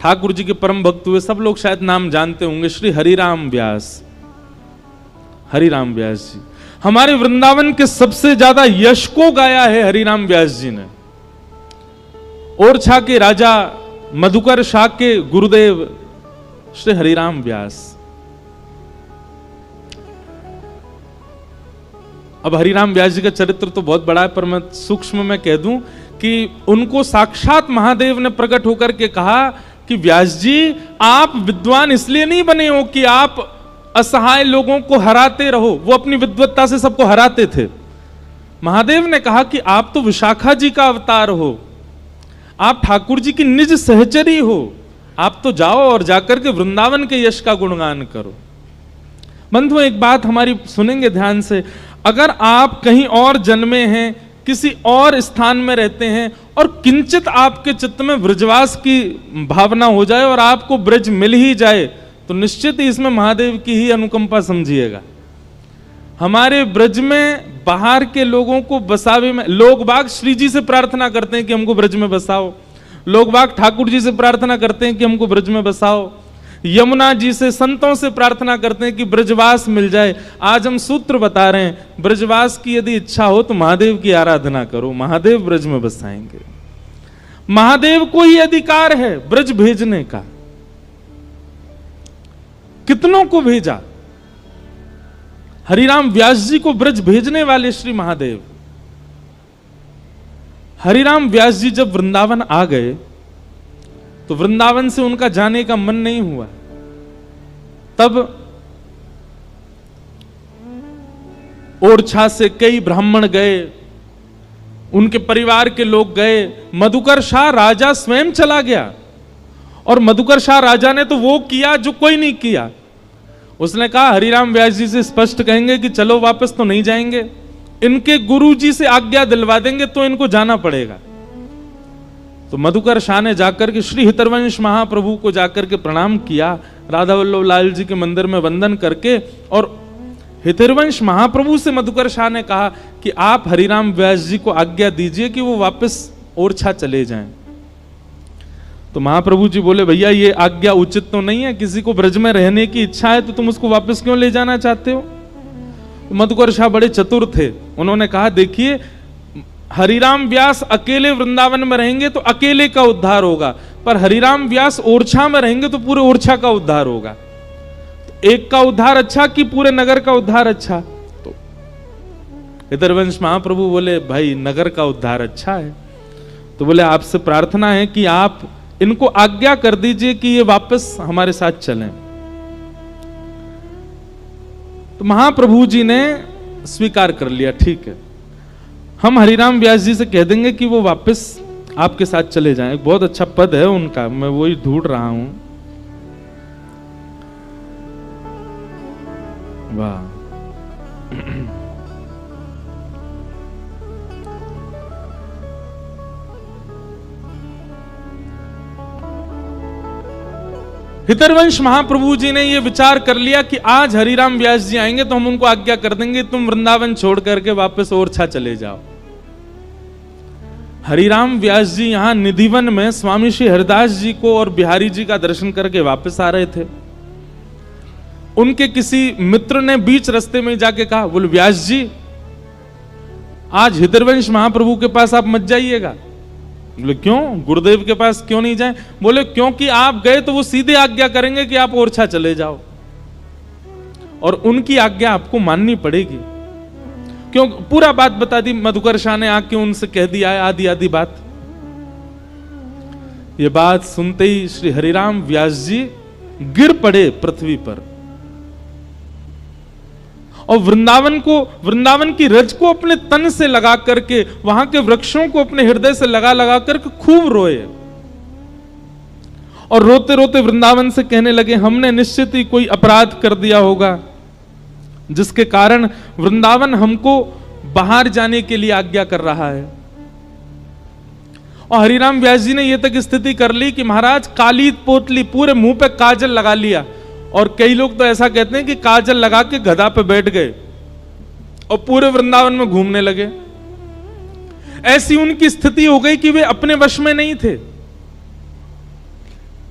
ठाकुर जी के परम भक्त हुए, सब लोग शायद नाम जानते होंगे, श्री हरिराम व्यास। हरिराम व्यास जी हमारे वृंदावन के सबसे ज्यादा यश को गाया है हरिराम व्यास जी ने। ओरछा के राजा मधुकर शाह के गुरुदेव श्री हरिराम व्यास। अब हरिराम व्यास जी का चरित्र तो बहुत बड़ा है, पर मैं सूक्ष्म में कह दूं कि उनको साक्षात महादेव ने प्रकट होकर के कहा कि व्यास जी आप विद्वान इसलिए नहीं बने हो कि आप असहाय लोगों को हराते रहो। वो अपनी विद्वत्ता से सबको हराते थे। महादेव ने कहा कि आप तो विशाखा जी का अवतार हो, आप ठाकुर जी की निज सहचरी हो, आप तो जाओ और जाकर के वृंदावन के यश का गुणगान करो। बंधुओं एक बात हमारी सुनेंगे ध्यान से, अगर आप कहीं और जन्मे हैं, किसी और स्थान में रहते हैं और किंचित आपके चित्त में ब्रजवास की भावना हो जाए और आपको ब्रज मिल ही जाए, तो निश्चित ही इसमें महादेव की ही अनुकंपा समझिएगा। हमारे ब्रज में बाहर के लोगों को बसावे में, लोग बाग श्री जी से प्रार्थना करते हैं कि हमको ब्रज में बसाओ, लोग बाग ठाकुर जी से प्रार्थना करते हैं कि हमको ब्रज में बसाओ, यमुना जी से संतों से प्रार्थना करते हैं कि ब्रजवास मिल जाए। आज हम सूत्र बता रहे हैं, ब्रजवास की यदि इच्छा हो तो महादेव की आराधना करो, महादेव ब्रज में बसाएंगे। महादेव को ही अधिकार है ब्रज भेजने का। कितनों को भेजा? हरिराम व्यास जी को ब्रज भेजने वाले श्री महादेव। हरिराम व्यास जी जब वृंदावन आ गए तो वृंदावन से उनका जाने का मन नहीं हुआ। तब ओरछा से कई ब्राह्मण गए, उनके परिवार के लोग गए, मधुकर शाह राजा स्वयं चला गया। और मधुकर शाह राजा ने तो वो किया जो कोई नहीं किया। उसने कहा हरिराम व्यास जी से स्पष्ट कहेंगे कि चलो वापस तो नहीं जाएंगे, इनके गुरु जी से आज्ञा दिलवा देंगे तो इनको जाना पड़ेगा। तो मधुकर शाह ने जाकर के श्री हितरवंश महाप्रभु को जाकर के प्रणाम किया, राधा वल्लभ लाल जी के मंदिर में वंदन करके, और हितरवंश महाप्रभु से मधुकर शाह ने कहा कि आप हरिराम व्यास जी को आज्ञा दीजिए कि वो वापस ओरछा चले जाएं। तो महाप्रभु जी बोले भैया ये आज्ञा उचित तो नहीं है, किसी को ब्रज में रहने की इच्छा है तो तुम उसको वापस क्यों ले जाना चाहते हो? मधुकर शाह बड़े चतुर थे, उन्होंने कहा देखिए हरिराम व्यास अकेले वृंदावन में रहेंगे तो अकेले का उद्धार होगा, पर हरिराम व्यास ओरछा में रहेंगे तो पूरे ओरछा का उद्धार होगा। तो एक का उद्धार अच्छा कि पूरे नगर का उद्धार अच्छा? तो हितरवंश महाप्रभु बोले भाई नगर का उद्धार अच्छा है। तो बोले आपसे प्रार्थना है कि आप इनको आज्ञा कर दीजिए कि ये वापस हमारे साथ चलें। तो महाप्रभु जी ने स्वीकार कर लिया, ठीक है हम हरिराम व्यास जी से कह देंगे कि वो वापस आपके साथ चले जाएं। एक बहुत अच्छा पद है उनका, मैं वही ढूंढ रहा हूं। वाह हितरवंश महाप्रभु जी ने ये विचार कर लिया कि आज हरिराम व्यास जी आएंगे तो हम उनको आज्ञा कर देंगे तुम वृंदावन छोड़ करके वापस ओरछा चले जाओ। हरिराम व्यास जी यहां निधिवन में स्वामी श्री हरिदास जी को और बिहारी जी का दर्शन करके वापस आ रहे थे। उनके किसी मित्र ने बीच रास्ते में जाके कहा बोले व्यास जी आज हितरवंश महाप्रभु के पास आप मत जाइएगा। बोले क्यों, गुरुदेव के पास क्यों नहीं जाएं? बोले क्योंकि आप गए तो वो सीधे आज्ञा करेंगे कि आप ओरछा चले जाओ और उनकी आज्ञा आपको माननी पड़ेगी। क्यों? पूरा बात बता दी मधुकर शाह ने, आके उनसे कह दिया है आदि आदि बात। ये बात सुनते ही श्री हरिराम व्यास जी गिर पड़े पृथ्वी पर और वृंदावन की रज को अपने तन से लगा करके, वहां के वृक्षों को अपने हृदय से लगा लगा करके खूब रोए और रोते रोते वृंदावन से कहने लगे हमने निश्चित ही कोई अपराध कर दिया होगा जिसके कारण वृंदावन हमको बाहर जाने के लिए आज्ञा कर रहा है। और हरिराम व्यास जी ने यह तक स्थिति कर ली कि महाराज काली पोतली, पूरे मुंह पे काजल लगा लिया, और कई लोग तो ऐसा कहते हैं कि काजल लगा के गधा पे बैठ गए और पूरे वृंदावन में घूमने लगे। ऐसी उनकी स्थिति हो गई कि वे अपने वश में नहीं थे।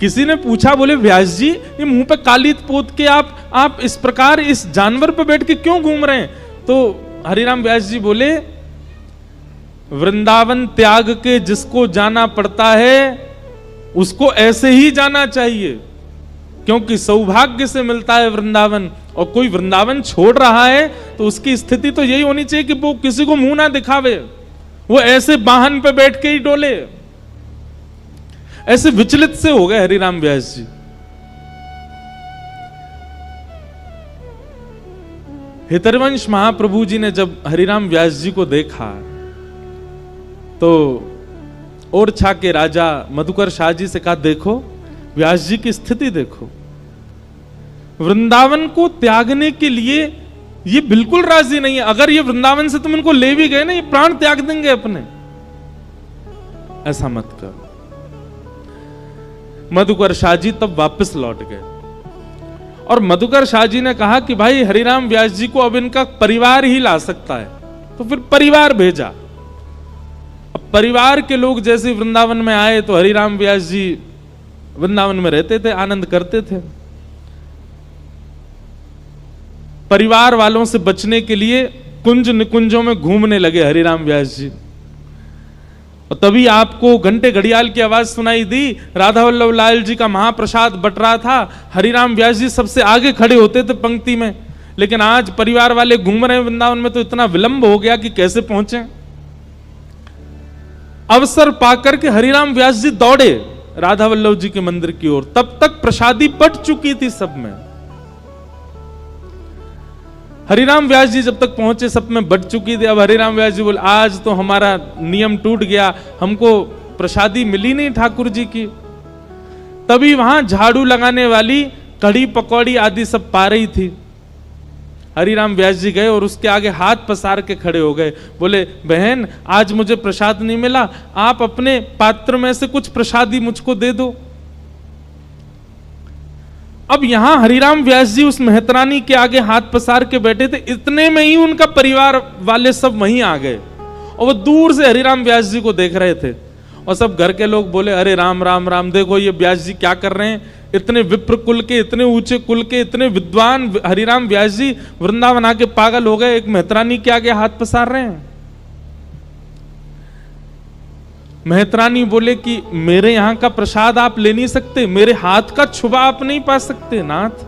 किसी ने पूछा, बोले व्यास जी ये मुंह पे कालीत पोत के आप इस प्रकार इस जानवर पे बैठ के क्यों घूम रहे हैं? तो हरिराम व्यास जी बोले, वृंदावन त्याग के जिसको जाना पड़ता है उसको ऐसे ही जाना चाहिए, क्योंकि सौभाग्य से मिलता है वृंदावन। और कोई वृंदावन छोड़ रहा है तो उसकी स्थिति तो यही होनी चाहिए कि वो किसी को मुंह ना दिखावे, वो ऐसे वाहन पे बैठ के ही डोले। ऐसे विचलित से हो गए हरिराम व्यास जी। हितरवंश महाप्रभु जी ने जब हरिराम व्यास जी को देखा तो ओरछा के राजा मधुकर शाह जी से कहा, देखो व्यास जी की स्थिति देखो, वृंदावन को त्यागने के लिए ये बिल्कुल राजी नहीं है। अगर ये वृंदावन से तुम इनको ले भी गए ना, ये प्राण त्याग देंगे अपने। ऐसा मत करो। मधुकर शाह जी तब वापस लौट गए और मधुकर शाह जी ने कहा कि भाई हरिराम व्यास जी को अब इनका परिवार ही ला सकता है, तो फिर परिवार भेजा। अब परिवार के लोग जैसे वृंदावन में आए तो हरिराम व्यास जी वृंदावन में रहते थे, आनंद करते थे। परिवार वालों से बचने के लिए कुंज निकुंजों में घूमने लगे हरिराम व्यास जी। और तभी आपको घंटे घड़ियाल की आवाज सुनाई दी, राधा वल्लभ लाल जी का महाप्रसाद बट रहा था, हरिराम व्यास जी सबसे आगे खड़े होते थे पंक्ति में। लेकिन आज परिवार वाले घूम रहे हैं वृंदावन में, तो इतना विलंब हो गया कि कैसे पहुंचे। अवसर पाकर के हरिराम व्यास जी दौड़े राधा वल्लभ जी के मंदिर की ओर। तब तक प्रसादी बट चुकी थी सब में। हरिराम व्यास जी जब तक पहुंचे सब में बट चुकी थी। अब हरिराम व्यास जी बोले, आज तो हमारा नियम टूट गया, हमको प्रसादी मिली नहीं ठाकुर जी की। तभी वहां झाड़ू लगाने वाली कढ़ी पकौड़ी आदि सब पा रही थी। हरिराम व्यास जी गए और उसके आगे हाथ पसार के खड़े हो गए। बोले, बहन आज मुझे प्रसाद नहीं मिला, आप अपने पात्र में से कुछ प्रसादी मुझको दे दो। अब यहां हरिराम व्यास जी उस मेहतरानी के आगे हाथ पसार के बैठे थे, इतने में ही उनका परिवार वाले सब वहीं आ गए और वो दूर से हरिराम व्यास जी को देख रहे थे। और सब घर के लोग बोले, अरे राम राम राम, देखो ये व्यास जी क्या कर रहे हैं, इतने विप्र कुल के, इतने ऊंचे कुल के, इतने विद्वान हरिराम व्यास जी वृंदावन आके पागल हो गए, एक मेहतरानी के आगे हाथ पसार रहे हैं। मेहतरानी बोले कि मेरे यहां का प्रसाद आप ले नहीं सकते, मेरे हाथ का छुबा आप नहीं पा सकते नाथ।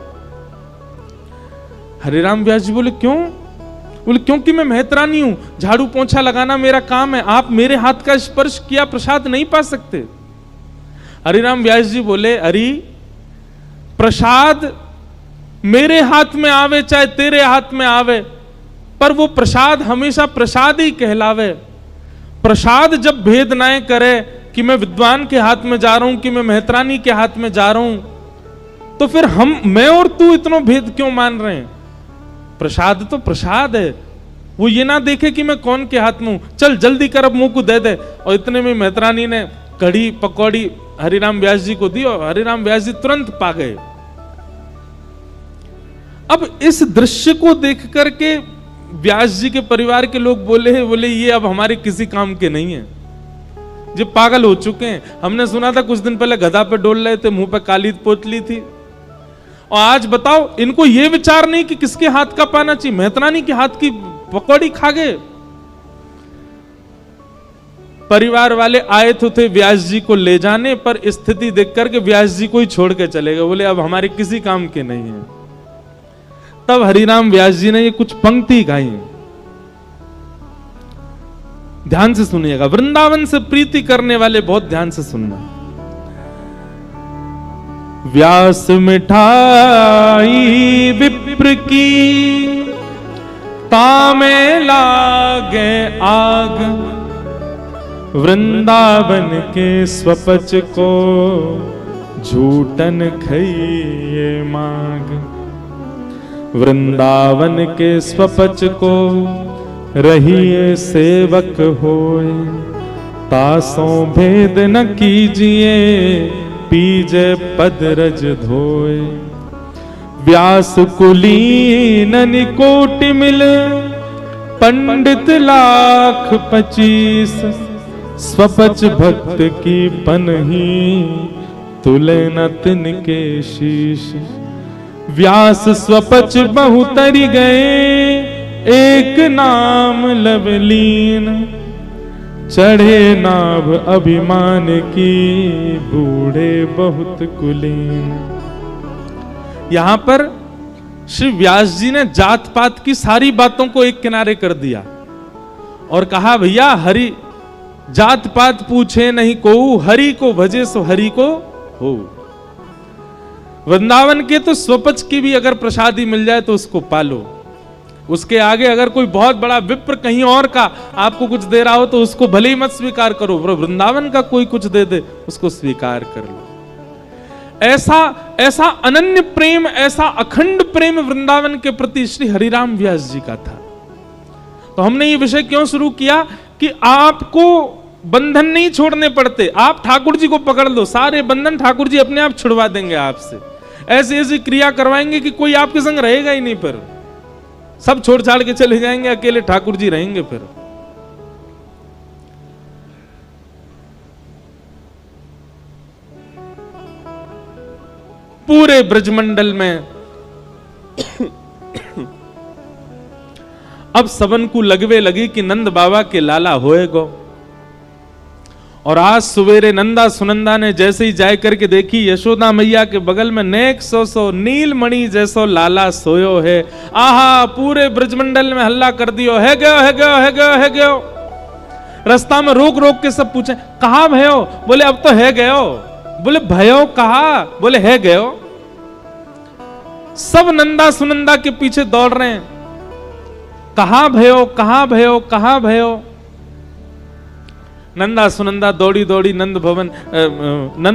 हरिराम व्यास जी बोले, क्यों? बोले, क्योंकि मैं मेहतरानी हूं, झाड़ू पोंछा लगाना मेरा काम है, आप मेरे हाथ का स्पर्श किया प्रसाद नहीं पा सकते। हरिराम व्यास जी बोले, अरे प्रसाद मेरे हाथ में आवे चाहे तेरे हाथ में आवे, पर वो प्रसाद हमेशा प्रसाद ही कहलावे। प्रसाद जब भेद ना करे कि मैं विद्वान के हाथ में जा रहा हूं कि मैं मेहतरानी के हाथ में जा रहा हूं, तो फिर मैं और तू इतना भेद क्यों मान रहे हैं? प्रसाद तो प्रसाद है, वो ये ना देखे कि मैं कौन के हाथ में हूं, चल जल्दी कर अब मुंह को दे दे। और इतने में मेहतरानी ने कढ़ी पकौड़ी हरिराम व्यास जी को दी और हरिराम व्यास जी तुरंत पा गए। अब इस दृश्य को देख करके व्यास जी के परिवार के लोग बोले ये अब हमारे किसी काम के नहीं है, जो पागल हो चुके हैं। हमने सुना था कुछ दिन पहले गधा पे डोल रहे थे, मुंह पे काली पोतली थी, और आज बताओ इनको ये विचार नहीं कि किसके हाथ का पाना चाहिए, मेहतरानी के हाथ की पकौड़ी खा गए। परिवार वाले आए थे व्यास जी को ले जाने, पर स्थिति देख करके व्यास जी को ही छोड़ के चले गए, बोले अब हमारे किसी काम के नहीं है। तब हरिराम व्यास जी ने ये कुछ पंक्ति गाई, ध्यान से सुनिएगा, वृंदावन से प्रीति करने वाले बहुत ध्यान से सुनना। व्यास मिठाई विप्र की तामे लागे आग, वृंदावन के स्वपच को झूठन खइए माग। वृंदावन के स्वपच को रहिए सेवक होए, तासों भेद न कीजिए पीजे पद रज धोए। व्यास कुलीन निकोटि मिल पंडित लाख 25, स्वपच भक्त की पनही तुले न तिनके शीश। व्यास स्वपच बहु तरि गए, एक नाम लवलीन। चढ़े नाभ अभिमान की, बूढ़े बहुत कुलीन। यहां पर श्री व्यास जी ने जात पात की सारी बातों को एक किनारे कर दिया और कहा भैया हरि जात पात पूछे नहीं को, हरि को भजे सो हरि को हो। वृंदावन के तो स्वपच की भी अगर प्रसादी मिल जाए तो उसको पालो। उसके आगे अगर कोई बहुत बड़ा विप्र कहीं और का आपको कुछ दे रहा हो तो उसको भले ही मत स्वीकार करो, वृंदावन का कोई कुछ दे दे उसको स्वीकार कर लो। ऐसा अनन्य प्रेम, ऐसा अखंड प्रेम वृंदावन के प्रति श्री हरिराम व्यास जी का था। तो हमने ये विषय क्यों शुरू किया कि आपको बंधन नहीं छोड़ने पड़ते, आप ठाकुर जी को पकड़ लो, सारे बंधन ठाकुर जी अपने आप छुड़वा देंगे आपसे। ऐसी ऐसी क्रिया करवाएंगे कि कोई आपके संग रहेगा ही नहीं, पर सब छोड़ छाड़ के चले जाएंगे, अकेले ठाकुर जी रहेंगे। फिर पूरे ब्रजमंडल में अब सबन को लगवे लगी कि नंद बाबा के लाला होएगो। और आज सवेरे नंदा सुनंदा ने जैसे ही जाय करके देखी यशोदा मैया के बगल में नेक सो नीलमणि जैसो लाला सोयो है। आहा, पूरे ब्रजमंडल में हल्ला कर दियो, है गयो है गयो है गयो है गयो। रास्ता में रोक रोक के सब पूछे कहां भयो, बोले अब तो है गयो। बोले भयो कहा, बोले है गयो। सब नंदा सुनंदा के पीछे दौड़ रहे हैं, कहां भयो कहां भयो कहां भयो। नंदा सुनंदा दौड़ी दौड़ी नंद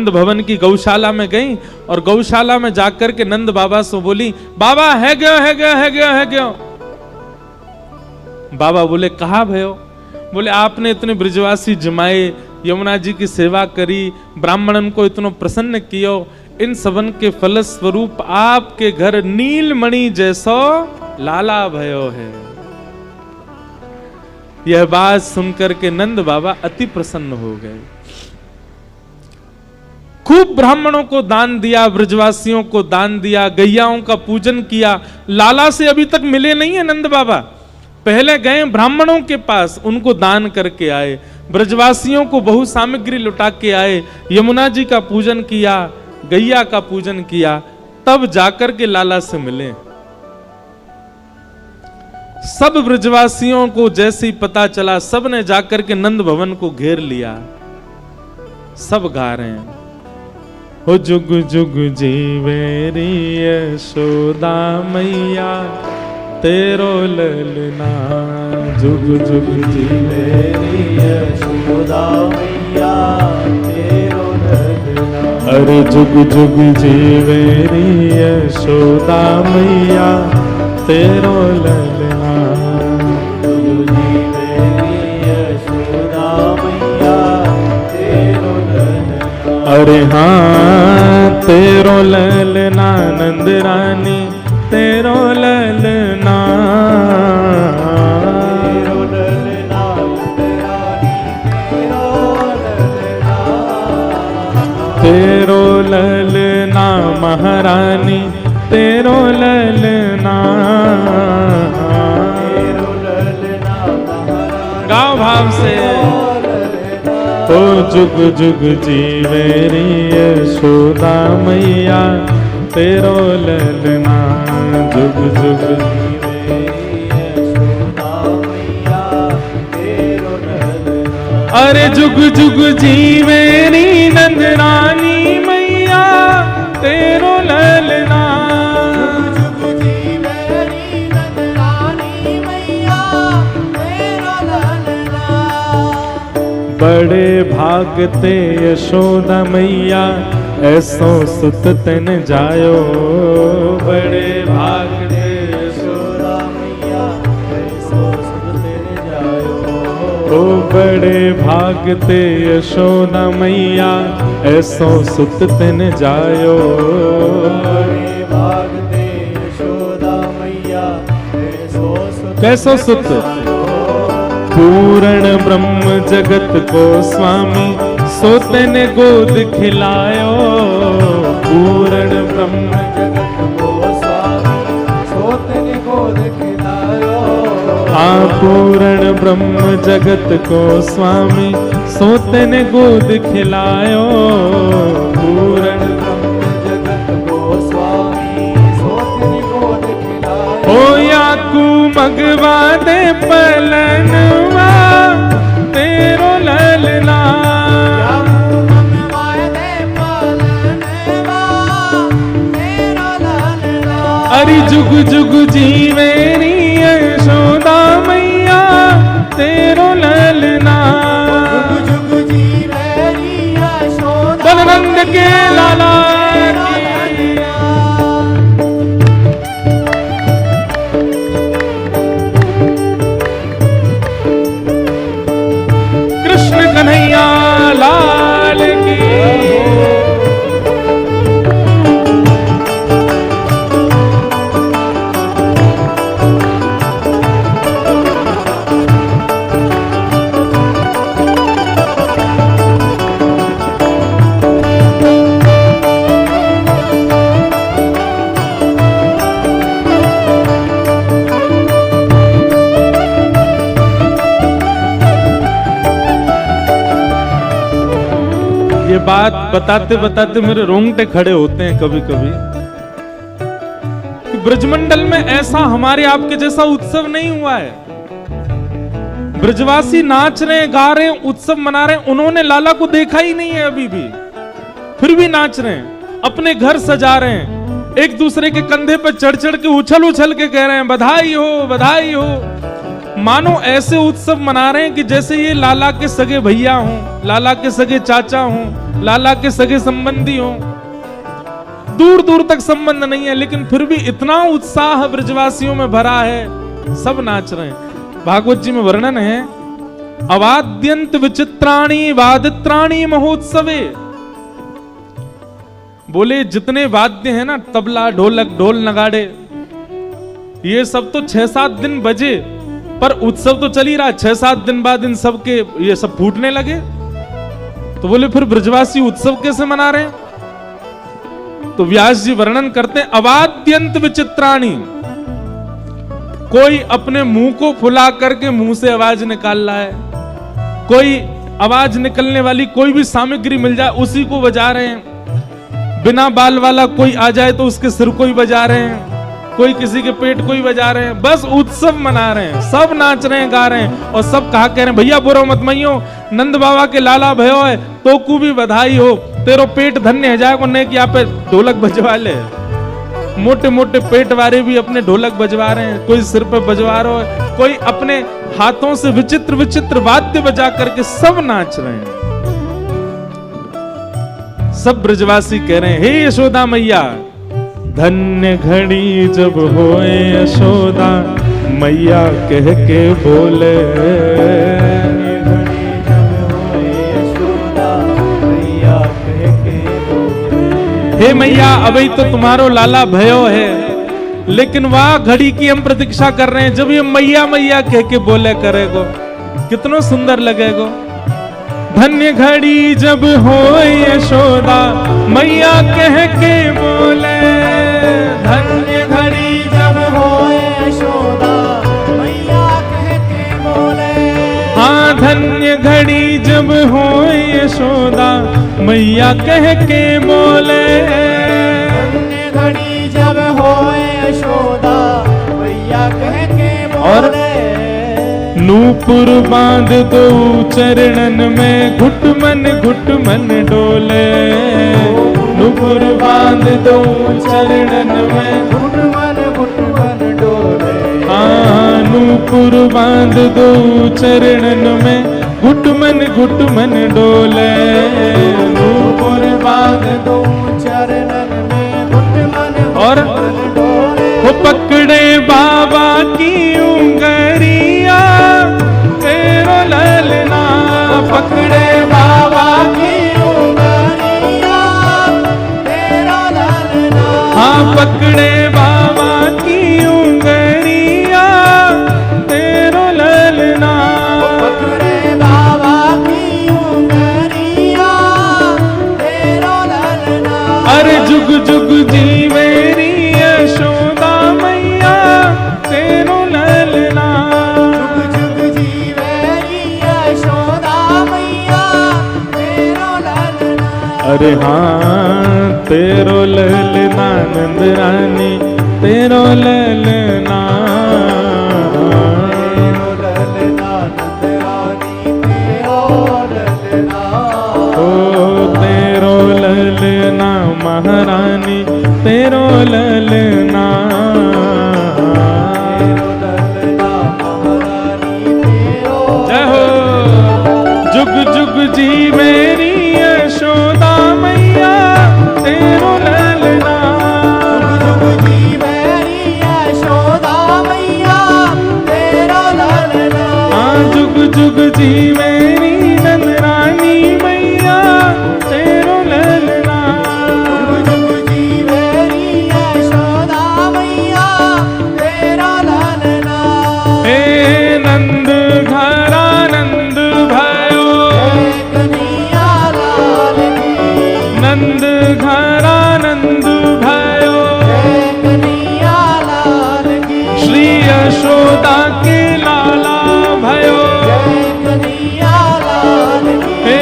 भवन की गौशाला में गई और गौशाला में जाकर के नंद बाबा से बोली, बाबा है गयो है गयो है गयो है गयो। बाबा बोले कहा भयो, बोले आपने इतने ब्रजवासी जमाए, यमुना जी की सेवा करी, ब्राह्मणन को इतना प्रसन्न कियो, इन सबन के फलस्वरूप आपके घर नीलमणि जैसो लाला भयो है। यह बात सुनकर के नंद बाबा अति प्रसन्न हो गए। खूब ब्राह्मणों को दान दिया, ब्रजवासियों को दान दिया, गैयाओं का पूजन किया। लाला से अभी तक मिले नहीं है नंद बाबा, पहले गए ब्राह्मणों के पास, उनको दान करके आए, ब्रजवासियों को बहु सामग्री लुटा के आए, यमुना जी का पूजन किया, गैया का पूजन किया, तब जाकर के लाला से मिले। सब ब्रजवासियों को जैसे ही पता चला, सब ने जाकर के नंद भवन को घेर लिया। सब गा रहे हैं, हो जुग जुग जीवेरी यशोदा मैया तेरो ललना, जुग जुग जीवेरी यशोदा मैया तेरो ललना। अरे जुग जुग जीवेरी यशोदा मैया तेरो ललना, जुग जीवेरी यशोदा मैया तेरो ललना। अरे हाँ तेरो ललना नंद रानी तेरो ललना, तेरो ललना नंद रानी तेरो ललना, महारानी तेरो ललना, तेरो ललना गाँव भाव से। ओ जुग जुग जीवेरी यशोदा मैया तेरो ललना, जुग जुग जीवेरी यशोदा मैया तेरो ललना। अरे जुग जुग जीवेरी नंद रानी मैया तेरो ललना, जुग जीवेरी नंद रानी मैया तेरो ललना। बड़े भागते यशोदा मैया ऐसो सुत तन जायो, बड़े भागते यशोदा मैया ऐसो सुत तन जायो। ओ बड़े भागते यशोदा मैया ऐसो सुत तन जायो, बड़े भागते यशोदा मैया ऐसो सुत कैसो सुत। पूर्ण ब्रह्म जगत को स्वामी सोते ने गोद खिलायो, पूर्ण ब्रह्म जगत को स्वामी सोतन गोद खिलायो। पूर्ण ब्रह्म जगत को स्वामी सोते ने गोद खिलायो। पूर्ण ब्रह्म जगत को स्वामी सोतन गोद खिलायो। हो याकू मगवा दे पलनवा तेरो ललना। याकू मगवा दे पलनवा तेरो ललना। अरे जुग जुग जीवे री यशोदा मैया तेरो ललना। जुग जुग जीवे री यशोदा बलनंद के लाला की। कृष्ण कन्हैया लाल की। ये बात बताते बताते मेरे रोंगटे खड़े होते हैं कभी कभी कि ब्रजमंडल में ऐसा हमारे आपके जैसा उत्सव नहीं हुआ है। ब्रजवासी नाच रहे हैं, गा रहे हैं, उत्सव मना रहे हैं, उन्होंने लाला को देखा ही नहीं है अभी भी, फिर भी नाच रहे हैं, अपने घर सजा रहे हैं, एक दूसरे के कंधे पर चढ़ चढ़ के उछल उछल के कह रहे हैं बधाई हो बधाई हो। मानो ऐसे उत्सव मना रहे हैं कि जैसे ये लाला के सगे भैया हों, लाला के सगे चाचा हों, लाला के सगे संबंधी हों। दूर दूर तक संबंध नहीं है, लेकिन फिर भी इतना उत्साह ब्रजवासियों में भरा है, सब नाच रहे हैं। भागवत जी में वर्णन है, अवाद्यंत विचित्राणी वादित्राणी महोत्सवे। बोले जितने वाद्य हैं ना, तबला ढोलक ढोल नगाड़े, ये सब तो 6-7 दिन बजे, पर उत्सव तो चल ही रहा। 6-7 दिन बाद इन सब के ये सब फूटने लगे। तो बोले फिर ब्रजवासी उत्सव कैसे मना रहे हैं? तो व्यास जी वर्णन करते हैं, अवाद्यंत विचित्राणी। कोई अपने मुंह को फुला करके मुंह से आवाज निकाल रहा है, कोई आवाज निकलने वाली कोई भी सामग्री मिल जाए उसी को बजा रहे हैं। बिना बाल वाला कोई आ जाए तो उसके सिर को ही बजा रहे हैं, कोई किसी के पेट को ही बजा रहे हैं। बस उत्सव मना रहे हैं, सब नाच रहे हैं, गा रहे हैं, और सब कहा कह रहे हैं भैया बोरो मत मैयो, नंद बाबा के लाला भयो है तो को भी बधाई हो, तेरो पेट धन्य है जाए ने कि आप ढोलक बजवा ले। मोटे मोटे पेट वाले भी अपने ढोलक बजवा रहे हैं, कोई सिर पे बजवा रहा है, कोई अपने हाथों से विचित्र विचित्र वाद्य बजा करके सब नाच रहे हैं। सब ब्रजवासी कह रहे हैं हे यशोदा मैया, धन्य घड़ी जब होए यशोदा मैया कह के बोले। हे मैया अभी तो तुम्हारो लाला भयो है, लेकिन वह घड़ी की हम प्रतीक्षा कर रहे हैं जब ये मैया मैया कह के बोले करेगो, कितना सुंदर लगेगो। धन्य घड़ी जब होए यशोदा मैया कह के बोले। धन्य घड़ी जब होए यशोदा मैया कह के बोले। हाँ धन्य घड़ी जब होए यशोदा मैया कह के बोले। धन्य घड़ी जब होए यशोदा मैया कह के बोले। नूपुर बांध दो चरणन में घुटमन घुटमन डोले। नूपुर बांध दो चरणन में घुटमन घुटमन डोले। हाँ नूपुर बांध दो चरणन में घुटमन घुटमन डोले। नूपुर बांध दो चरणन में घुटमन और डोले। वो पकड़े बाबा की उंगरिया तेरो ललना। पकड़े बाबा की उंगलियां तेरा ललना। हाँ पकड़े बाबा की उंगरिया तेरो ललना। पकड़े बाबा की उंगलियां तेरा ललना। अरे जुग जुग जीवेरी यशोदा मैया तेरो ललना। जुग जुग जीवेरी यशोदा मैया तेरो ललना। अरे हाँ तेरो ललना नंद रानी तेरो ललना। तेरो ललना नंद रानी तेरो ललना। ओ तेरो ललना महारानी तेरो ललना। तेरो ललना महारानी तेरो। जय हो। जुग जुग जी मेरी यशोदा मैया तेरो ललना। जुग जुग जीवेरी यशोदा मैया तेरो ललना। हाँ जुग जुग जी मेरी नंद रानी मैया तेरो ललना। जुग जुग जीवेरी यशोदा मैया तेरो ललना। हे नंद घरा नंद भयो। जय कन्हैया लाल की। नंद घरा नंद भयो। जय कन्हैया लाल की। श्री यशोदा के लाला भयो। जय कन्हैया लाल की। हे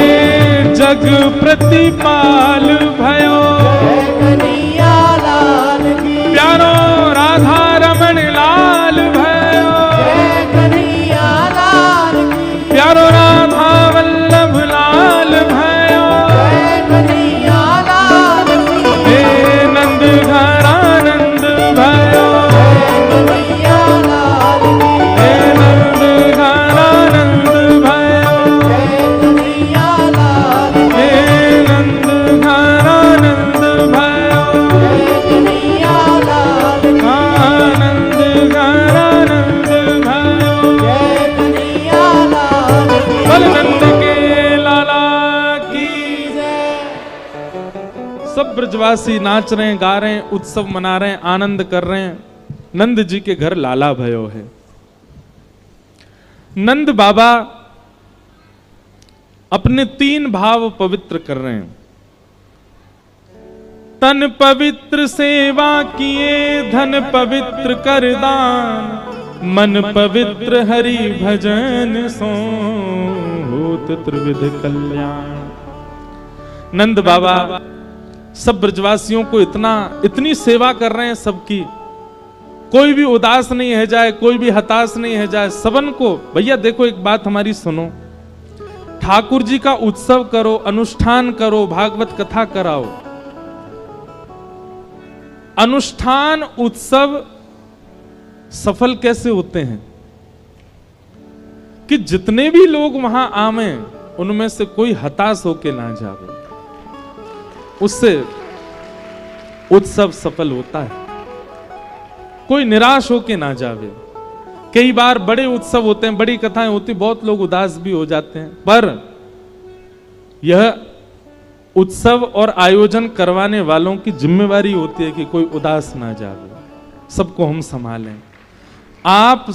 जग प्रतिपाल भयो। जय कन्हैया लाल की। प्यारो राधा रमण लाल भयो। जय कन्हैया लाल की। प्यारो राधा वल्लभ लाल भयो। जय कन्हैया लाल की। हे नंद घरा नंद भयो। जय कन्हैया लाल की। हे नंद घरा नंद भयो। जय कन्हैया लाल की। हे नंद घरा नंद भयो। जय कन्हैया लाल की। आनंद घरा नंद भयो। जय कन्हैया लाल की। बल नंद के लाला की। जय। सब ब्रजवासी नाच रहे हैं, गा रहे हैं, उत्सव मना रहे हैं, आनंद कर रहे हैं। नंद जी के घर लाला भयो है। नंद बाबा अपने 3 भाव पवित्र कर रहे हैं। तन पवित्र सेवा किए धन पवित्र कर दान। मन पवित्र हरि भजन सो होत त्रिविध कल्याण। नंद बाबा सब ब्रजवासियों को इतनी सेवा कर रहे हैं सबकी। कोई भी उदास नहीं है जाए, कोई भी हताश नहीं है जाए, सबन को। भैया देखो एक बात हमारी सुनो, ठाकुर जी का उत्सव करो, अनुष्ठान करो, भागवत कथा कराओ। अनुष्ठान उत्सव सफल कैसे होते हैं कि जितने भी लोग वहां आवे उनमें से कोई हताश होके ना जावे, उससे उत्सव सफल होता है। कोई निराश होके ना जावे। कई बार बड़े उत्सव होते हैं, बड़ी कथाएं होती, बहुत लोग उदास भी हो जाते हैं, पर यह उत्सव और आयोजन करवाने वालों की जिम्मेवारी होती है कि कोई उदास ना जावे, सबको हम संभालें। आप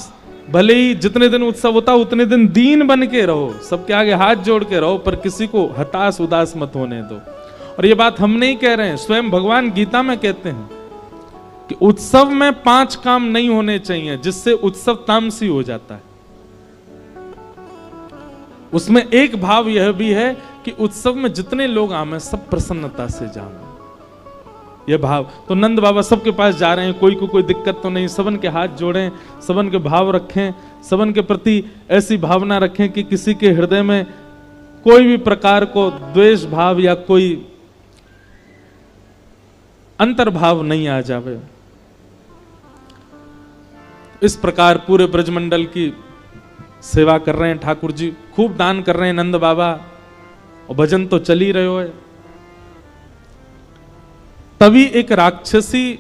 भले ही जितने दिन उत्सव होता उतने दिन दीन बन के रहो, सबके आगे हाथ जोड़ के रहो, पर किसी को हताश उदास मत होने दो। और ये बात हम नहीं कह रहे हैं, स्वयं भगवान गीता में कहते हैं कि उत्सव में 5 काम नहीं होने चाहिए जिससे उत्सव तामसी हो जाता है। उसमें एक भाव यह भी है कि उत्सव में जितने लोग आवे सब प्रसन्नता से जावे, यह भाव। तो नंद बाबा सबके पास जा रहे हैं, कोई को कोई दिक्कत तो नहीं, सबन के हाथ जोड़ें, सबन के भाव रखें, सबन के प्रति ऐसी भावना रखें कि किसी के हृदय में कोई भी प्रकार को द्वेष भाव या कोई अंतर्भाव नहीं आ जावे। इस प्रकार पूरे ब्रजमंडल की सेवा कर रहे हैं ठाकुर जी, खूब दान कर रहे हैं नंद बाबा, और भजन तो चल ही रहे हो। तभी एक राक्षसी,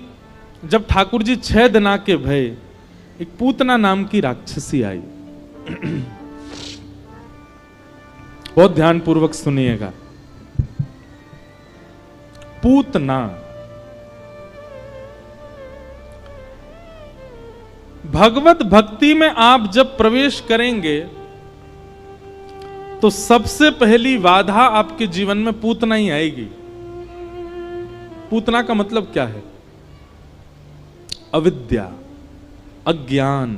जब ठाकुर जी 6 दिना के भय, एक पूतना नाम की राक्षसी आई। बहुत ध्यान पूर्वक सुनिएगा। पूतना, भगवत भक्ति में आप जब प्रवेश करेंगे तो सबसे पहली बाधा आपके जीवन में पूतना ही आएगी। पूतना का मतलब क्या है? अविद्या, अज्ञान।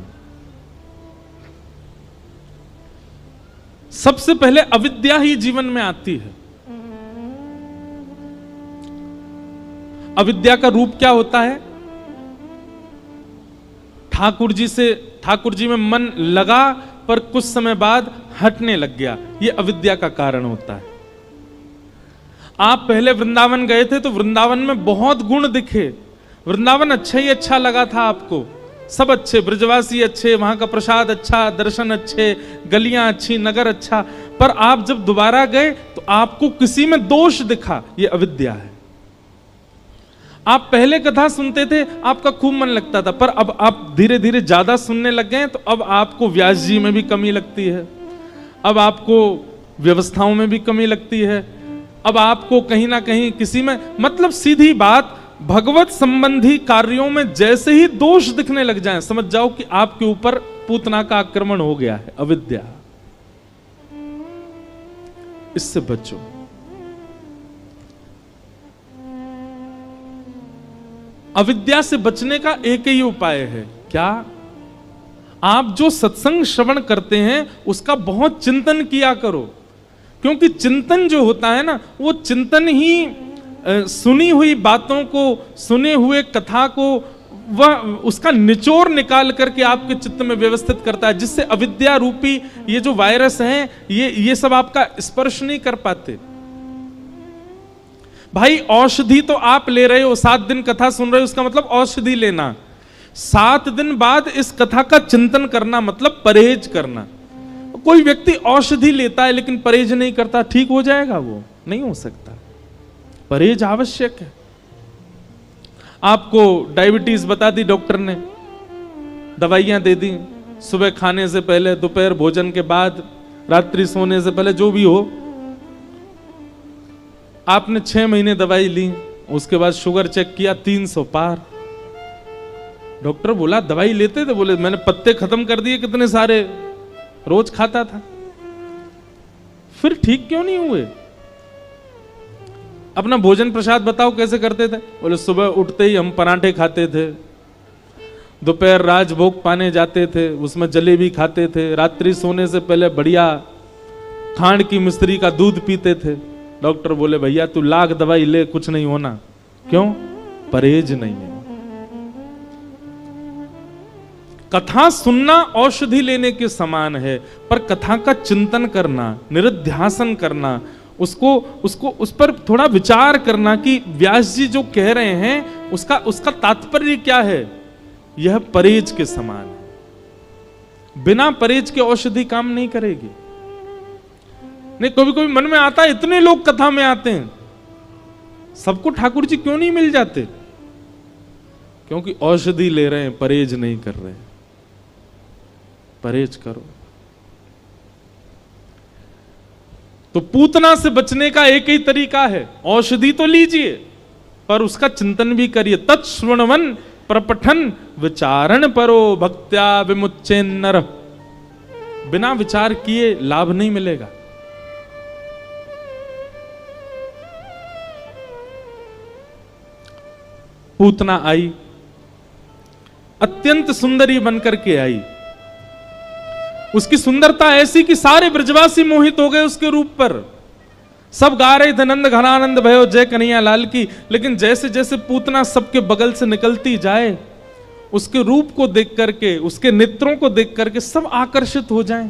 सबसे पहले अविद्या ही जीवन में आती है। अविद्या का रूप क्या होता है? ठाकुर जी में मन लगा पर कुछ समय बाद हटने लग गया, यह अविद्या का कारण होता है। आप पहले वृंदावन गए थे तो वृंदावन में बहुत गुण दिखे, वृंदावन अच्छा ही अच्छा लगा था आपको, सब अच्छे, ब्रजवासी अच्छे, वहां का प्रसाद अच्छा, दर्शन अच्छे, गलियां अच्छी, नगर अच्छा। पर आप जब दोबारा गए तो आपको किसी में दोष दिखा, यह अविद्या है। आप पहले कथा सुनते थे, आपका खूब मन लगता था, पर अब आप धीरे धीरे ज्यादा सुनने लग गए तो अब आपको व्यास जी में भी कमी लगती है, अब आपको व्यवस्थाओं में भी कमी लगती है, अब आपको कहीं ना कहीं किसी में, मतलब सीधी बात, भगवत संबंधी कार्यों में जैसे ही दोष दिखने लग जाएं, समझ जाओ कि आपके ऊपर पूतना का आक्रमण हो गया है, अविद्या। इससे बचो। अविद्या से बचने का एक ही उपाय है, क्या? आप जो सत्संग श्रवण करते हैं उसका बहुत चिंतन किया करो, क्योंकि चिंतन जो होता है ना, वो चिंतन ही सुनी हुई बातों को, सुने हुए कथा को, वह उसका निचोड़ निकाल करके आपके चित्त में व्यवस्थित करता है, जिससे अविद्या रूपी ये जो वायरस हैं, ये सब आपका स्पर्श नहीं कर पाते। भाई औषधि तो आप ले रहे हो, 7 दिन कथा सुन रहे हो, उसका मतलब औषधि लेना। 7 दिन बाद इस कथा का चिंतन करना मतलब परहेज करना। कोई व्यक्ति औषधि लेता है लेकिन परहेज नहीं करता, ठीक हो जाएगा? वो नहीं हो सकता। परहेज आवश्यक है। आपको डायबिटीज बता दी डॉक्टर ने, दवाइयां दे दी, सुबह खाने से पहले, दोपहर भोजन के बाद, रात्रि सोने से पहले, जो भी हो। आपने 6 महीने दवाई ली, उसके बाद शुगर चेक किया 300 पार। डॉक्टर बोला दवाई लेते थे? बोले मैंने पत्ते खत्म कर दिए, कितने सारे रोज खाता था। फिर ठीक क्यों नहीं हुए? अपना भोजन प्रसाद बताओ कैसे करते थे? बोले सुबह उठते ही हम पराठे खाते थे, दोपहर राजभोग पाने जाते थे, उसमें जलेबी खाते थे, रात्रि सोने से पहले बढ़िया खांड की मिश्री का दूध पीते थे। डॉक्टर बोले भैया तू लाख दवाई ले, कुछ नहीं होना। क्यों? परहेज नहीं है। कथा सुनना औषधि लेने के समान है, पर कथा का चिंतन करना, निरुध्यासन करना, उस पर थोड़ा विचार करना कि व्यास जी जो कह रहे हैं उसका तात्पर्य क्या है, यह परहेज के समान है। बिना परहेज के औषधि काम नहीं करेगी। नहीं, कभी कभी मन में आता है, इतने लोग कथा में आते हैं, सबको ठाकुर जी क्यों नहीं मिल जाते? क्योंकि औषधि ले रहे हैं, परहेज नहीं कर रहे हैं। परहेज करो। तो पूतना से बचने का एक ही तरीका है, औषधि तो लीजिए पर उसका चिंतन भी करिए। तत्श्रवणवन प्रपठन विचारण परो भक्त्या विमुच्चेन्नर। बिना विचार किए लाभ नहीं मिलेगा। पूतना आई, अत्यंत सुंदरी बनकर के आई। उसकी सुंदरता ऐसी कि सारे ब्रजवासी मोहित हो गए उसके रूप पर। सब गा रहे थे नंद घनानंद भयो जय कन्हैया लाल की, लेकिन जैसे जैसे पूतना सबके बगल से निकलती जाए, उसके रूप को देख करके, उसके नेत्रों को देख करके सब आकर्षित हो जाएं।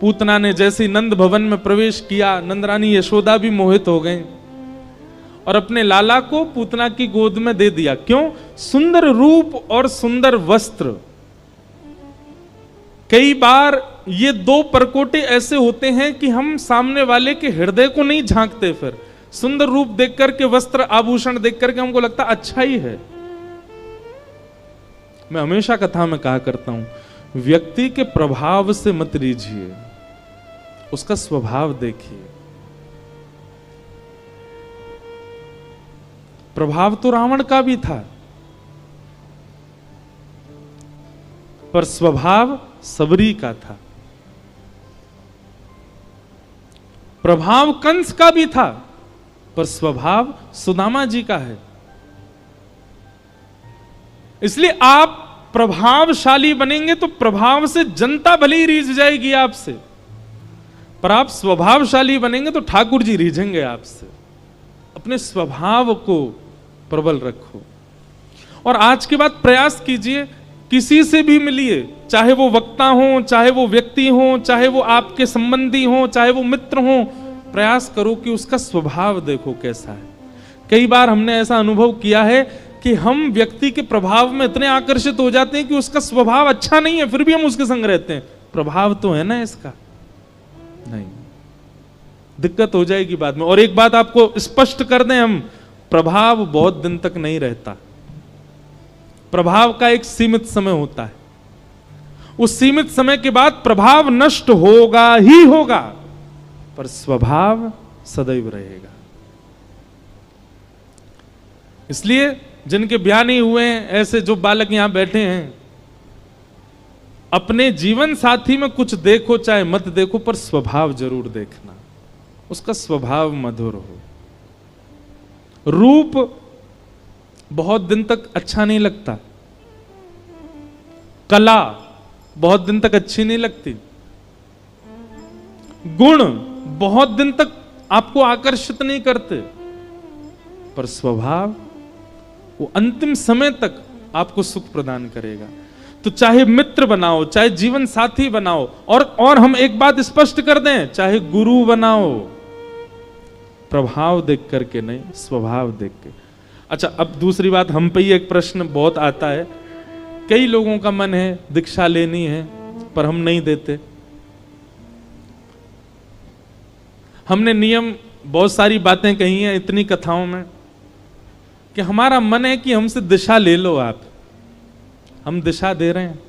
पूतना ने जैसे ही नंद भवन में प्रवेश किया, नंदरानी यशोदा भी मोहित हो गए और अपने लाला को पूतना की गोद में दे दिया। क्यों? सुंदर रूप और सुंदर वस्त्र। कई बार ये दो परकोटे ऐसे होते हैं कि हम सामने वाले के हृदय को नहीं झांकते। फिर सुंदर रूप देख करके, वस्त्र आभूषण देख करके हमको लगता अच्छा ही है। मैं हमेशा कथा में कहा करता हूं, व्यक्ति के प्रभाव से मत लीजिए, उसका स्वभाव देखिए। प्रभाव तो रावण का भी था, पर स्वभाव सबरी का था। प्रभाव कंस का भी था, पर स्वभाव सुदामा जी का है। इसलिए आप प्रभावशाली बनेंगे तो प्रभाव से जनता भले ही रीझ जाएगी आपसे, पर आप स्वभावशाली बनेंगे तो ठाकुर जी रीझेंगे आपसे। अपने स्वभाव को प्रबल रखो और आज के बाद प्रयास कीजिए, किसी से भी मिलिए, चाहे वो वक्ता हो, चाहे वो व्यक्ति हो, चाहे वो आपके संबंधी हो, चाहे वो मित्र हो, प्रयास करो कि उसका स्वभाव देखो कैसा है। कई बार हमने ऐसा अनुभव किया है कि हम व्यक्ति के प्रभाव में इतने आकर्षित हो जाते हैं कि उसका स्वभाव अच्छा नहीं है, फिर भी हम उसके संग रहते हैं। प्रभाव तो है ना इसका, नहीं, दिक्कत हो जाएगी बाद में। और एक बात आपको स्पष्ट कर दें हम, प्रभाव बहुत दिन तक नहीं रहता। प्रभाव का एक सीमित समय होता है, उस सीमित समय के बाद प्रभाव नष्ट होगा ही होगा, पर स्वभाव सदैव रहेगा। इसलिए जिनके ब्याह नहीं हुए हैं, ऐसे जो बालक यहां बैठे हैं, अपने जीवन साथी में कुछ देखो चाहे मत देखो, पर स्वभाव जरूर देखना, उसका स्वभाव मधुर हो। रूप बहुत दिन तक अच्छा नहीं लगता, कला बहुत दिन तक अच्छी नहीं लगती, गुण बहुत दिन तक आपको आकर्षित नहीं करते, पर स्वभाव वो अंतिम समय तक आपको सुख प्रदान करेगा। तो चाहे मित्र बनाओ, चाहे जीवन साथी बनाओ, और हम एक बात स्पष्ट कर दें, चाहे गुरु बनाओ, प्रभाव देख करके नहीं, स्वभाव देख के। अच्छा, अब दूसरी बात, हम पे ही एक प्रश्न बहुत आता है, कई लोगों का मन है दीक्षा लेनी है पर हम नहीं देते। हमने नियम, बहुत सारी बातें कही हैं इतनी कथाओं में कि हमारा मन है कि हमसे दिशा ले लो आप, हम दिशा दे रहे हैं।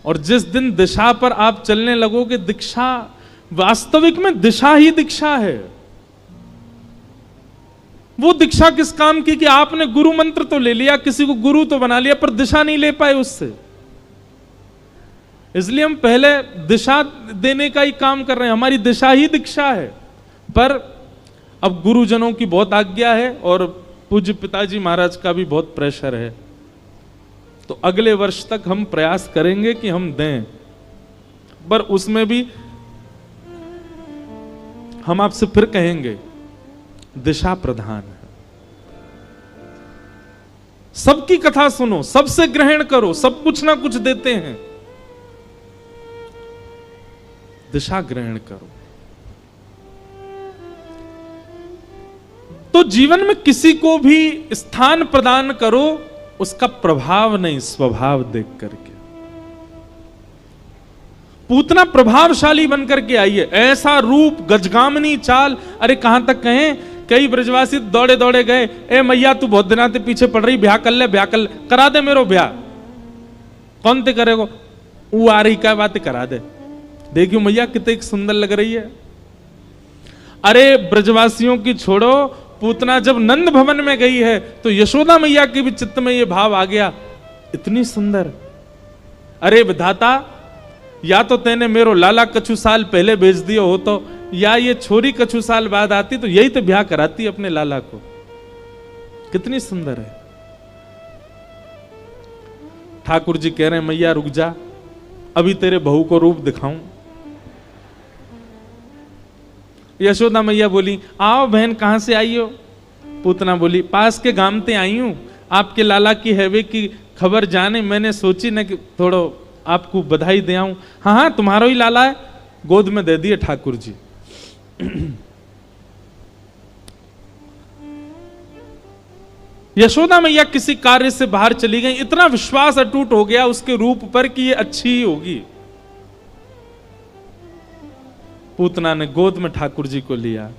और जिस दिन दिशा पर आप चलने लगोगे, दीक्षा वास्तविक में दिशा ही दीक्षा है। वो दीक्षा किस काम की कि आपने गुरु मंत्र तो ले लिया, किसी को गुरु तो बना लिया, पर दिशा नहीं ले पाए उससे। इसलिए हम पहले दिशा देने का ही काम कर रहे हैं, हमारी दिशा ही दीक्षा है। पर अब गुरुजनों की बहुत आज्ञा है और पूज्य पिताजी महाराज का भी बहुत प्रेशर है, तो अगले वर्ष तक हम प्रयास करेंगे कि हम दें, पर उसमें भी हम आपसे फिर कहेंगे दिशा प्रधान है। सबकी कथा सुनो, सबसे ग्रहण करो, सब कुछ ना कुछ देते हैं, दिशा ग्रहण करो। तो जीवन में किसी को भी स्थान प्रदान करो, उसका प्रभाव नहीं, स्वभाव देख करके। पूतना प्रभावशाली बनकर के आई है, ऐसा रूप, गजगामनी चाल, अरे कहां तक कहें, कई ब्रजवासी दौड़े दौड़े गए, ए मैया तू बहुत दिनों से पीछे पड़ रही, ब्याह कर ले, ब्याह कर ले, करा दे मेरो ब्याह। कौन ते करेगो, वो आ रही, क्या बात करा दे, देखियो मैया कितनी सुंदर लग रही है। अरे ब्रजवासियों की छोड़ो, पूतना जब नंद भवन में गई है तो यशोदा मैया के भी चित्त में ये भाव आ गया, इतनी सुंदर। अरे विधाता, या तो तेने मेरो लाला कछु साल पहले भेज दिया हो, तो या ये छोरी कछु साल बाद आती तो यही तो ब्याह कराती अपने लाला को, कितनी सुंदर है। ठाकुर जी कह रहे हैं मैया रुक जा, अभी तेरे बहू को रूप दिखाऊं। यशोदा मैया बोली आओ बहन, कहां से आई हो? पूतना बोली पास के गांव ते आई हूं, आपके लाला की हैवे की खबर जाने, मैंने सोची न कि थोड़ा आपको बधाई दे आऊं। हाँ हाँ तुम्हारा ही लाला है, गोद में दे दिए ठाकुर जी। यशोदा मैया किसी कार्य से बाहर चली गई, इतना विश्वास अटूट हो गया उसके रूप पर कि ये अच्छी ही होगी। पूतना ने गोद में ठाकुर जी को लिया।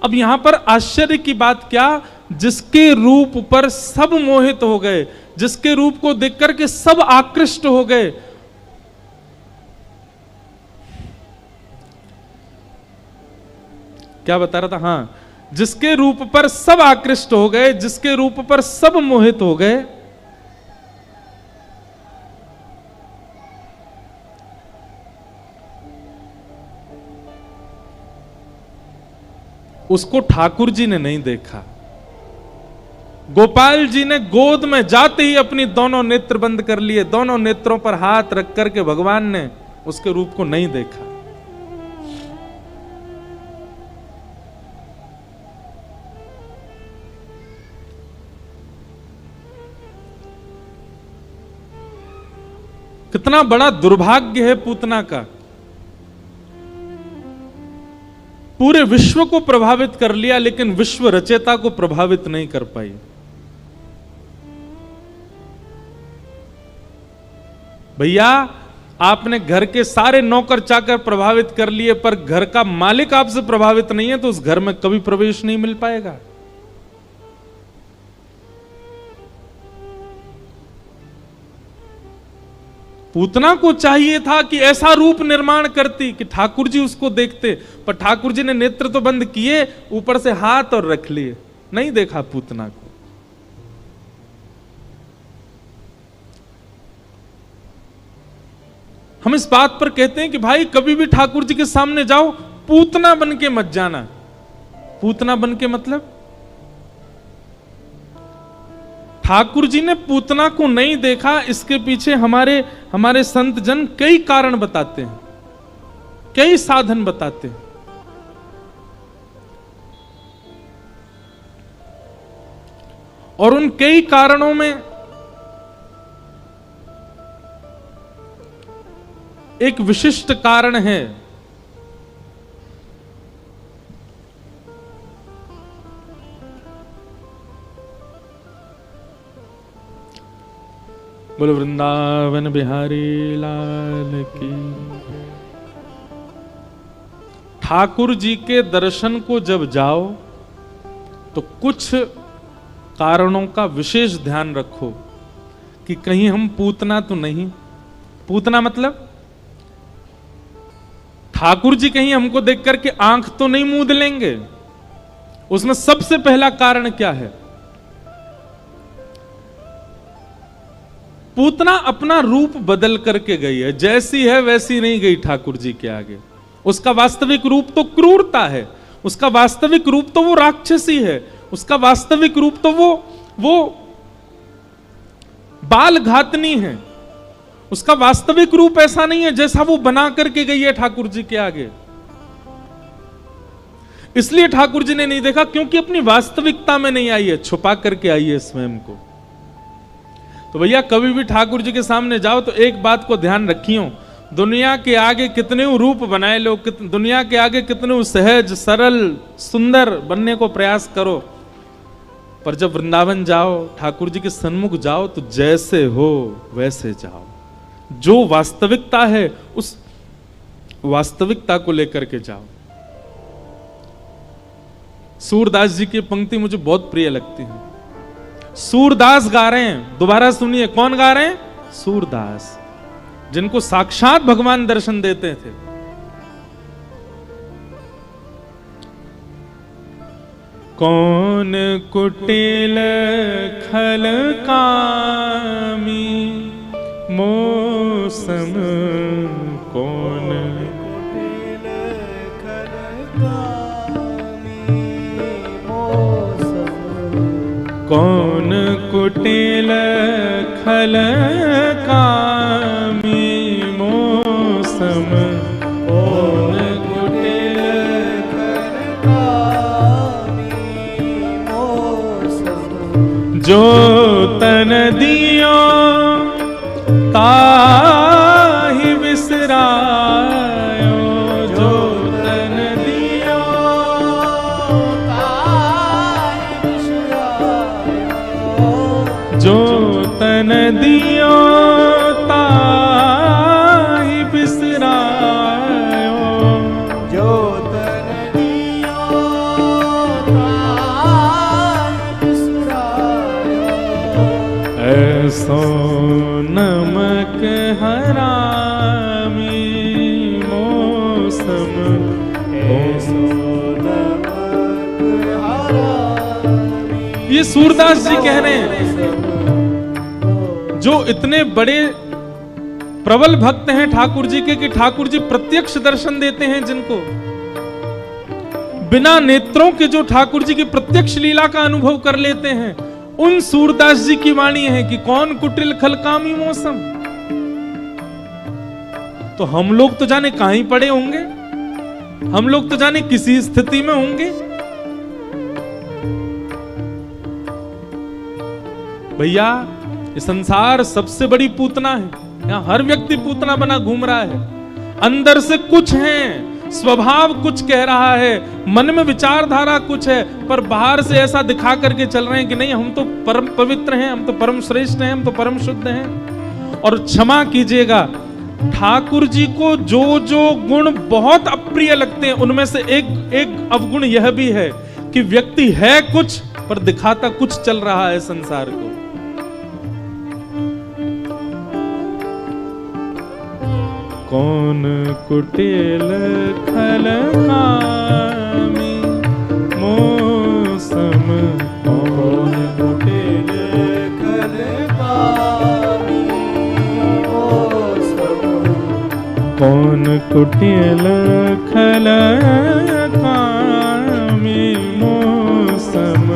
अब यहां पर आश्चर्य की बात क्या, जिसके रूप पर सब मोहित हो गए, जिसके रूप को देख करके सब आकृष्ट हो गए, क्या बता रहा था, हां, जिसके रूप पर सब आकृष्ट हो गए, जिसके रूप पर सब मोहित हो गए, उसको ठाकुर जी ने नहीं देखा। गोपाल जी ने गोद में जाते ही अपनी दोनों नेत्र बंद कर लिए, दोनों नेत्रों पर हाथ रख करके भगवान ने उसके रूप को नहीं देखा। कितना बड़ा दुर्भाग्य है पूतना का। पूरे विश्व को प्रभावित कर लिया लेकिन विश्व रचयिता को प्रभावित नहीं कर पाई। भैया आपने घर के सारे नौकर चाकर प्रभावित कर लिए पर घर का मालिक आपसे प्रभावित नहीं है तो उस घर में कभी प्रवेश नहीं मिल पाएगा। पूतना को चाहिए था कि ऐसा रूप निर्माण करती कि ठाकुर जी उसको देखते, पर ठाकुर जी ने नेत्र तो बंद किए, ऊपर से हाथ और रख लिए, नहीं देखा पूतना को। हम इस बात पर कहते हैं कि भाई कभी भी ठाकुर जी के सामने जाओ, पूतना बन के मत जाना। पूतना बन के मतलब ठाकुर जी ने पूतना को नहीं देखा, इसके पीछे हमारे संत जन कई कारण बताते हैं, कई साधन बताते हैं। और उन कई कारणों में एक विशिष्ट कारण है। बोलो वृंदावन बिहारी लाल की। ठाकुर जी के दर्शन को जब जाओ तो कुछ कारणों का विशेष ध्यान रखो कि कहीं हम पूतना तो नहीं। पूतना मतलब ठाकुर जी कहीं हमको देख करके आंख तो नहीं मूंद लेंगे। उसमें सबसे पहला कारण क्या है? पूतना अपना रूप बदल करके गई है, जैसी है वैसी नहीं गई ठाकुर जी के आगे। उसका वास्तविक रूप तो क्रूरता है, उसका वास्तविक रूप तो वो राक्षसी है, उसका वास्तविक रूप तो वो बाल घातनी है। उसका वास्तविक रूप ऐसा नहीं है जैसा वो बना करके गई है ठाकुर जी के आगे। इसलिए ठाकुर जी ने नहीं देखा क्योंकि अपनी वास्तविकता में नहीं आई है, छुपा करके आई है स्वयं को। तो भैया कभी भी ठाकुर जी के सामने जाओ तो एक बात को ध्यान रखियो, दुनिया के आगे कितने रूप बनाए लो, दुनिया के आगे कितने सहज सरल सुंदर बनने को प्रयास करो, पर जब वृंदावन जाओ, ठाकुर जी के सन्मुख जाओ तो जैसे हो वैसे जाओ। जो वास्तविकता है उस वास्तविकता को लेकर के जाओ। सूरदास जी की पंक्ति मुझे बहुत प्रिय लगती है। सूरदास गा रहे हैं, दोबारा सुनिए, कौन गा रहे हैं? सूरदास, जिनको साक्षात भगवान दर्शन देते थे। कौन कुटिल खल कामी मौसम, कौन कुटिल खल कामी मौसम, कौन कुटिल खल कामी मौसम, कौन कुटिल खल कामी मौसम, जो तन दियो ताहि बिसरायो, जो तन दियो ताहि बिसरायो, जो तन दियो ताहि बिसरायो, जो तन दियो ताहि बिसरायो, ऐसो नमक हरामी मौसम, ऐसो नमक हरामी। ये सूरदास जी कह रहे हैं, जो इतने बड़े प्रबल भक्त हैं ठाकुर जी के कि ठाकुर जी प्रत्यक्ष दर्शन देते हैं जिनको, बिना नेत्रों के जो ठाकुर जी की प्रत्यक्ष लीला का अनुभव कर लेते हैं, उन सूरदास जी की वाणी है कि कौन कुटिल खलकामी मौसम। तो हम लोग तो जाने कहां ही पड़े होंगे, हम लोग तो जाने किसी स्थिति में होंगे। भैया ये संसार सबसे बड़ी पूतना है, यहां हर व्यक्ति पूतना बना घूम रहा है। अंदर से कुछ है, स्वभाव कुछ कह रहा है, मन में विचारधारा कुछ है, पर बाहर से ऐसा दिखा करके चल रहे हैं कि नहीं हम तो परम पवित्र हैं, हम तो परम श्रेष्ठ हैं, हम तो परम शुद्ध हैं। और क्षमा कीजिएगा, ठाकुर जी को जो जो गुण बहुत अप्रिय लगते हैं उनमें से एक अवगुण यह भी है कि व्यक्ति है कुछ पर दिखाता कुछ चल रहा है संसार को। कौन कुटिल खलकामी मौसम, कौन कुटिल खलकामी मौसम, कौन कुटिल खलकामी मौसम,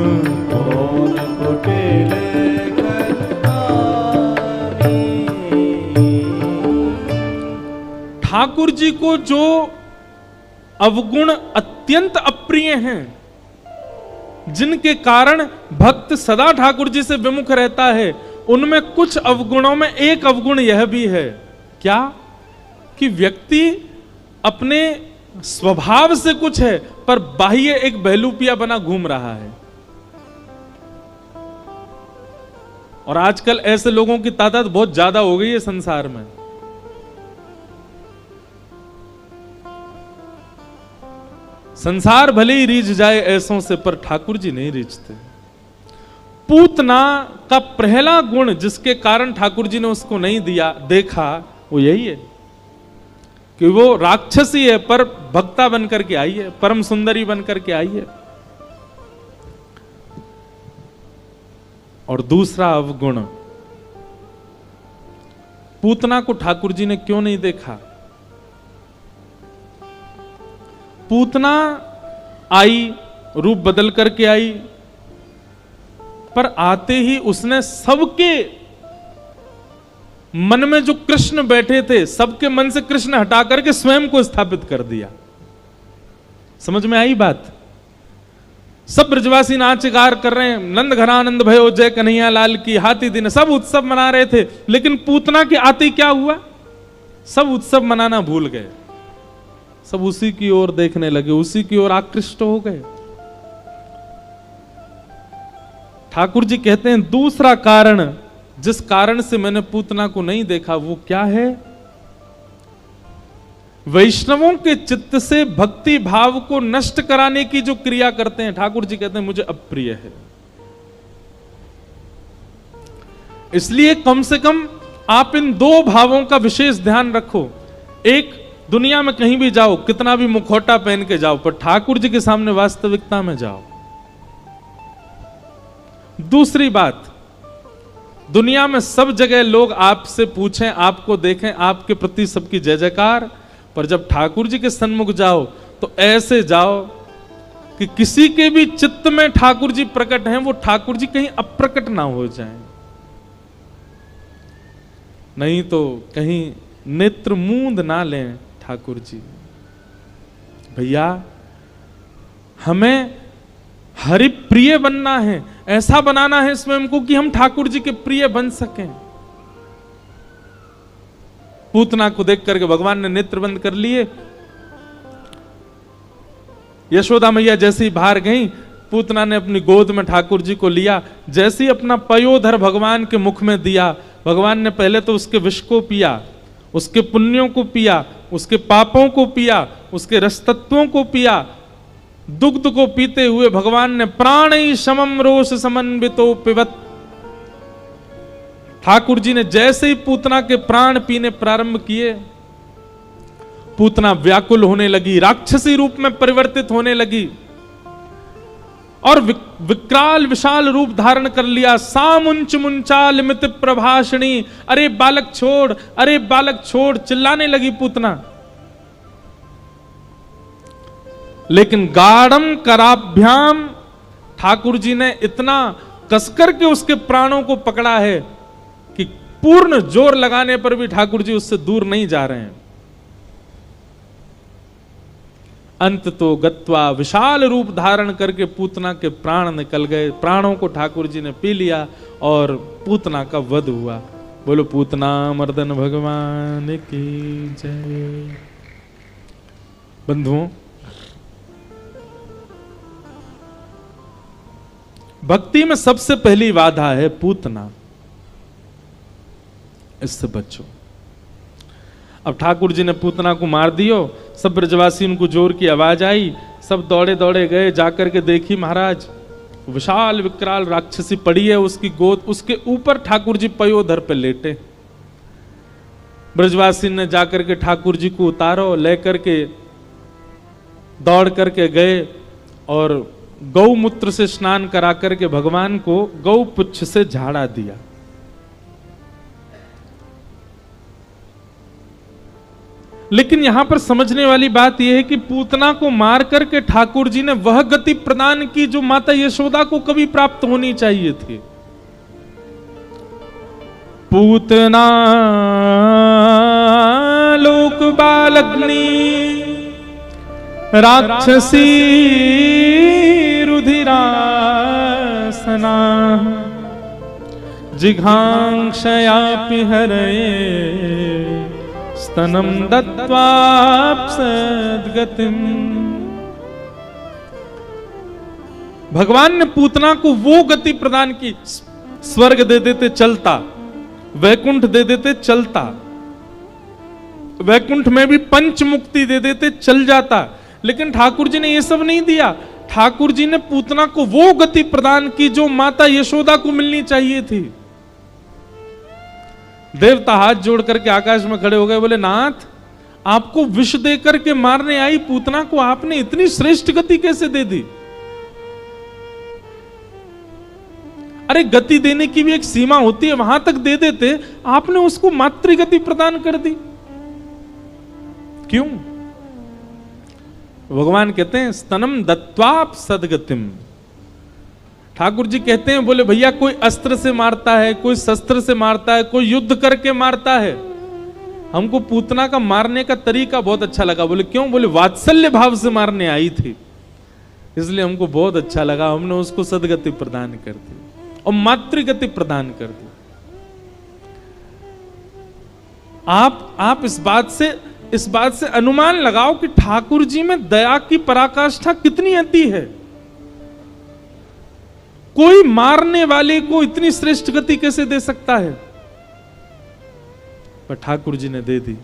कौन कुटिल ठाकुर जी को जो अवगुण अत्यंत अप्रिय हैं, जिनके कारण भक्त सदा ठाकुर जी से विमुख रहता है, उनमें कुछ अवगुणों में एक अवगुण यह भी है, क्या कि व्यक्ति अपने स्वभाव से कुछ है पर बाह्य एक बहलूपिया बना घूम रहा है। और आजकल ऐसे लोगों की तादाद बहुत ज्यादा हो गई है संसार में। संसार भले ही रीझ जाए ऐसों से, पर ठाकुर जी नहीं रीझते। पूतना का पहला गुण जिसके कारण ठाकुर जी ने उसको नहीं दिया देखा, वो यही है कि वो राक्षसी है पर भक्ता बनकर के आई है, परम सुंदरी बनकर के आई है। और दूसरा अवगुण, पूतना को ठाकुर जी ने क्यों नहीं देखा? पूतना आई, रूप बदल करके आई, पर आते ही उसने सबके मन में जो कृष्ण बैठे थे, सबके मन से कृष्ण हटा करके स्वयं को स्थापित कर दिया। समझ में आई बात? सब ब्रजवासी नाच गार कर रहे हैं, नंद घरानंद भयो जय कन्हैया लाल की, हाथी दिन, सब उत्सव मना रहे थे। लेकिन पूतना के आते क्या हुआ? सब उत्सव मनाना भूल गए, सब उसी की ओर देखने लगे, उसी की ओर आकृष्ट हो गए। ठाकुर जी कहते हैं दूसरा कारण जिस कारण से मैंने पूतना को नहीं देखा वो क्या है? वैष्णवों के चित्त से भक्ति भाव को नष्ट कराने की जो क्रिया करते हैं, ठाकुर जी कहते हैं मुझे अप्रिय है। इसलिए कम से कम आप इन दो भावों का विशेष ध्यान रखो। एक, दुनिया में कहीं भी जाओ, कितना भी मुखौटा पहन के जाओ, पर ठाकुर जी के सामने वास्तविकता में जाओ। दूसरी बात, दुनिया में सब जगह लोग आपसे पूछें, आपको देखें, आपके प्रति सबकी जय जयकार, पर जब ठाकुर जी के सन्मुख जाओ तो ऐसे जाओ कि किसी के भी चित्त में ठाकुर जी प्रकट हैं, वो ठाकुर जी कहीं अप्रकट ना हो जाएं, नहीं तो कहीं नेत्र मूंद ना लें ठाकुर जी। भैया हमें हरिप्रिय बनना है, ऐसा बनाना है स्वयं को कि हम ठाकुर जी के प्रिय बन सकें। पूतना को देख करके भगवान ने नेत्र बंद कर लिए। यशोदा मैया जैसे ही बाहर गई, पूतना ने अपनी गोद में ठाकुर जी को लिया, जैसे ही अपना पयोधर भगवान के मुख में दिया, भगवान ने पहले तो उसके विष को पिया, उसके पुण्यों को पिया, उसके पापों को पिया, उसके रसतत्वों को पिया। दुग्ध को पीते हुए भगवान ने प्राणी समम रोष समन्वितो पिबत। ठाकुर जी ने जैसे ही पूतना के प्राण पीने प्रारंभ किए, पूतना व्याकुल होने लगी, राक्षसी रूप में परिवर्तित होने लगी और विकराल विशाल रूप धारण कर लिया। सामुंच मुंचाल मित प्रभाषणी, अरे बालक छोड़, अरे बालक छोड़, चिल्लाने लगी पूतना। लेकिन गाढ़म कराभ्याम, ठाकुर जी ने इतना कसकर के उसके प्राणों को पकड़ा है कि पूर्ण जोर लगाने पर भी ठाकुर जी उससे दूर नहीं जा रहे हैं। अंत तो गत्वा, विशाल रूप धारण करके पूतना के प्राण निकल गए। प्राणों को ठाकुर जी ने पी लिया और पूतना का वध हुआ। बोलो पूतना मर्दन भगवान की जय। बंधुओं, भक्ति में सबसे पहली बाधा है पूतना, इससे बचो। अब ठाकुर जी ने पूतना को मार दियो, सब ब्रजवासी उनको जोर की आवाज आई, सब दौड़े दौड़े गए, जाकर के देखी महाराज विशाल विकराल राक्षसी पड़ी है, उसकी गोद, उसके ऊपर ठाकुर जी पयोधर पे लेटे। ब्रजवासी ने जाकर के ठाकुर जी को उतारो, लेकर के दौड़ करके गए और गौमूत्र से स्नान करा करके भगवान को गौ पुच्छ से झाड़ा दिया। लेकिन यहां पर समझने वाली बात यह है कि पूतना को मार करके ठाकुर जी ने वह गति प्रदान की जो माता यशोदा को कभी प्राप्त होनी चाहिए थी। पूतना लोक बालग्नि राक्षसी रुधिरासना जिघांक्षयापि हरये स्तनम दत्वाप्सद्गतिम। भगवान ने पूतना को वो गति प्रदान की, स्वर्ग दे देते चलता, वैकुंठ दे देते चलता, वैकुंठ में भी पंच मुक्ति दे देते चल जाता। लेकिन ठाकुर जी ने ये सब नहीं दिया। ठाकुर जी ने पूतना को वो गति प्रदान की जो माता यशोदा को मिलनी चाहिए थी। देवता हाथ जोड़ करके आकाश में खड़े हो गए, बोले नाथ, आपको विष दे करके मारने आई पूतना को आपने इतनी श्रेष्ठ गति कैसे दे दी? अरे गति देने की भी एक सीमा होती है, वहां तक दे देते, आपने उसको मातृगति प्रदान कर दी क्यों? भगवान कहते हैं स्तनम दत्वाप सदगतिम। ठाकुर जी कहते हैं, बोले भैया कोई अस्त्र से मारता है, कोई शस्त्र से मारता है, कोई युद्ध करके मारता है। हमको पूतना का मारने का तरीका बहुत अच्छा लगा। बोले क्यों? बोले वात्सल्य भाव से मारने आई थी, इसलिए हमको बहुत अच्छा लगा, हमने उसको सदगति प्रदान कर दी और मातृगति प्रदान कर दी। आप इस बात से अनुमान लगाओ कि ठाकुर जी में दया की पराकाष्ठा कितनी अति है। कोई मारने वाले को इतनी श्रेष्ठ गति कैसे दे सकता है? पर ठाकुर जी ने दे दी।